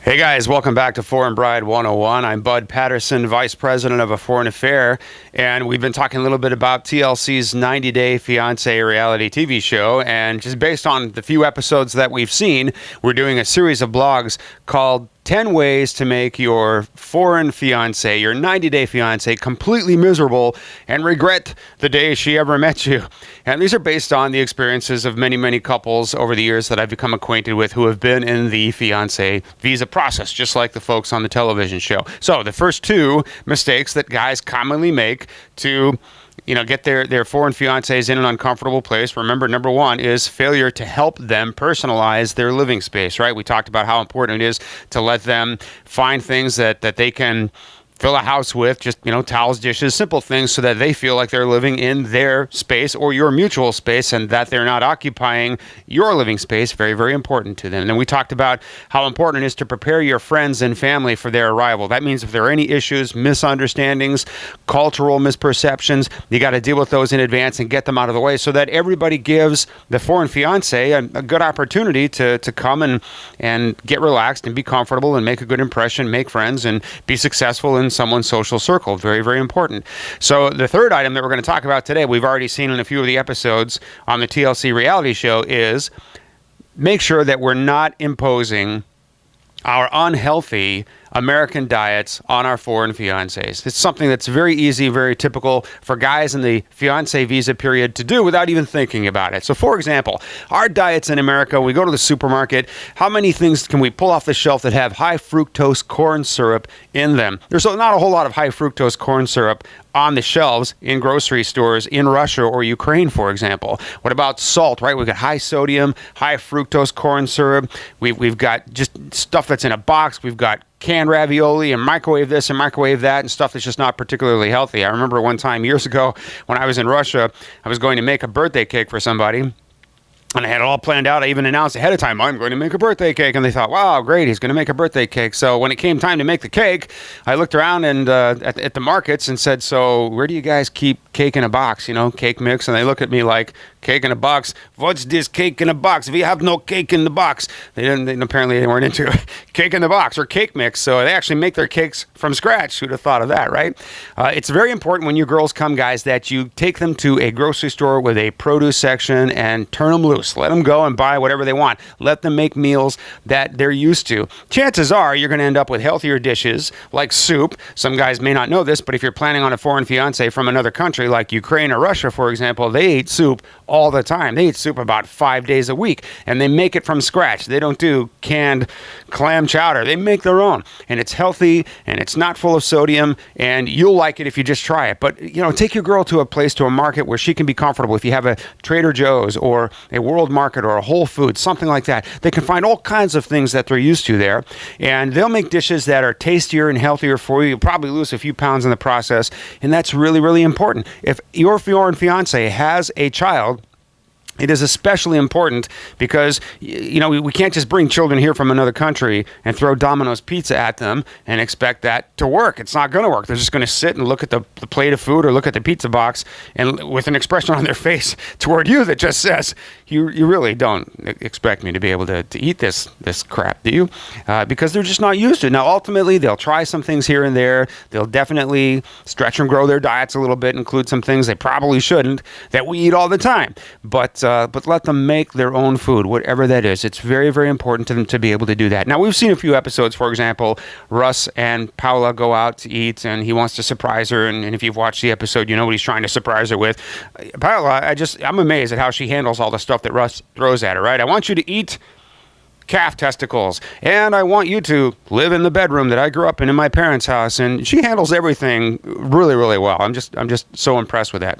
Hey guys, welcome back to Foreign Bride 101. I'm Bud Patterson, Vice President of a Foreign Affair, and we've been talking a little bit about TLC's 90-Day Fiance reality TV show, and just based on the few episodes that we've seen, we're doing a series of blogs called 10 ways to make your foreign fiance, your 90-day fiance, completely miserable and regret the day she ever met you. And these are based on the experiences of many, many couples over the years that I've become acquainted with who have been in the fiance visa process, just like the folks on the television show. So the first two mistakes that guys commonly make to get their foreign fiancés in an uncomfortable place. Remember, number one is failure to help them personalize their living space, right? We talked about how important it is to let them find things that they can fill a house with, just, towels, dishes, simple things so that they feel like they're living in their space or your mutual space and that they're not occupying your living space. Very, very important to them. And then we talked about how important it is to prepare your friends and family for their arrival. That means if there are any issues, misunderstandings, cultural misperceptions, you got to deal with those in advance and get them out of the way so that everybody gives the foreign fiance a good opportunity to come and get relaxed and be comfortable and make a good impression, make friends, and be successful in someone's social circle. Very, very important. So the third item that we're going to talk about today, we've already seen in a few of the episodes on the TLC reality show, is make sure that we're not imposing our unhealthy American diets on our foreign fiancés. It's something that's very easy, very typical for guys in the fiancé visa period to do without even thinking about it. So for example, our diets in America, we go to the supermarket, how many things can we pull off the shelf that have high fructose corn syrup in them? There's not a whole lot of high fructose corn syrup on the shelves in grocery stores in Russia or Ukraine, for example. What about salt, right? We've got high sodium, high fructose corn syrup. We've got just stuff that's in a box. We've got canned ravioli and microwave this and microwave that and stuff that's just not particularly healthy. I remember one time years ago when I was in Russia, I was going to make a birthday cake for somebody. And I had it all planned out. I even announced ahead of time, I'm going to make a birthday cake. And they thought, wow, great, he's going to make a birthday cake. So when it came time to make the cake, I looked around and at the markets and said, so where do you guys keep cake in a box, cake mix? And they look at me like, cake in a box? What's this cake in a box? If you have no cake in the box. Apparently they weren't into cake in the box or cake mix. So they actually make their cakes from scratch. Who'd have thought of that, right? It's very important when you girls come, guys, that you take them to a grocery store with a produce section and turn them loose. Let them go and buy whatever they want. Let them make meals that they're used to. Chances are you're going to end up with healthier dishes like soup. Some guys may not know this, but if you're planning on a foreign fiance from another country like Ukraine or Russia, for example, they eat soup all the time. They eat soup about 5 days a week, and they make it from scratch. They don't do canned clam chowder. They make their own, and it's healthy, and it's not full of sodium, and you'll like it if you just try it. But, take your girl to a market where she can be comfortable. If you have a Trader Joe's or a World Market or a Whole Foods, something like that, they can find all kinds of things that they're used to there, and they'll make dishes that are tastier and healthier for you. You'll probably lose a few pounds in the process, and that's really, really important. If your foreign fiance has a child, it is especially important because, we can't just bring children here from another country and throw Domino's pizza at them and expect that to work. It's not going to work. They're just going to sit and look at the plate of food or look at the pizza box and with an expression on their face toward you that just says, you really don't expect me to be able to eat this crap, do you? Because they're just not used to it. Now, ultimately, they'll try some things here and there. They'll definitely stretch and grow their diets a little bit, include some things they probably shouldn't that we eat all the time. But let them make their own food, whatever that is. It's very, very important to them to be able to do that. Now, we've seen a few episodes, for example, Russ and Paula go out to eat, and he wants to surprise her, and if you've watched the episode, you know what he's trying to surprise her with. Paula, I'm amazed at how she handles all the stuff that Russ throws at her, right? I want you to eat calf testicles, and I want you to live in the bedroom that I grew up in my parents' house. And she handles everything really, really well. I'm just so impressed with that.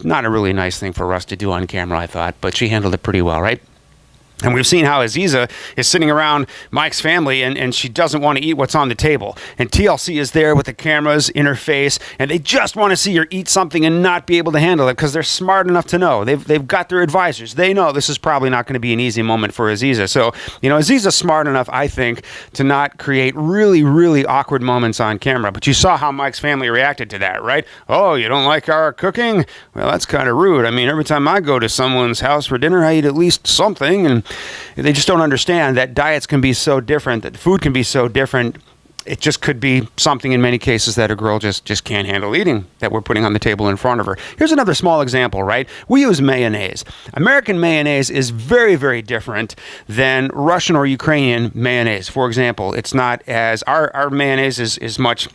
Not a really nice thing for Russ to do on camera, I thought, but she handled it pretty well, right? And we've seen how Aziza is sitting around Mike's family and she doesn't want to eat what's on the table. And TLC is there with the cameras in her face, and they just want to see her eat something and not be able to handle it because they're smart enough to know. They've got their advisors. They know this is probably not going to be an easy moment for Aziza. So, Aziza's smart enough, I think, to not create really, really awkward moments on camera. But you saw how Mike's family reacted to that, right? Oh, you don't like our cooking? Well, that's kind of rude. I mean, every time I go to someone's house for dinner, I eat at least something, and They just don't understand that diets can be so different, that food can be so different. It just could be something in many cases that a girl just can't handle eating that we're putting on the table in front of her. Here's another small example, right? We use mayonnaise. American mayonnaise is very, very different than Russian or Ukrainian mayonnaise. For example, it's not as, our mayonnaise is much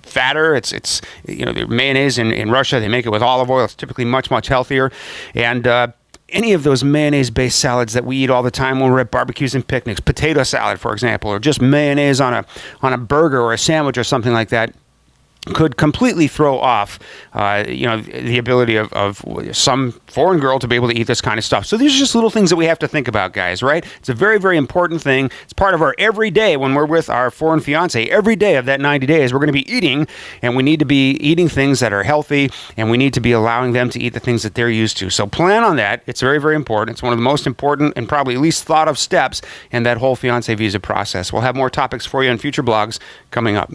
fatter. It's the mayonnaise in Russia, they make it with olive oil. It's typically much, much healthier. And any of those mayonnaise-based salads that we eat all the time when we're at barbecues and picnics, potato salad, for example, or just mayonnaise on a burger or a sandwich or something like that, could completely throw off, the ability of some foreign girl to be able to eat this kind of stuff. So these are just little things that we have to think about, guys, right? It's a very, very important thing. It's part of our everyday when we're with our foreign fiance. Every day of that 90 days, we're going to be eating, and we need to be eating things that are healthy, and we need to be allowing them to eat the things that they're used to. So plan on that. It's very, very important. It's one of the most important and probably least thought of steps in that whole fiance visa process. We'll have more topics for you in future blogs coming up.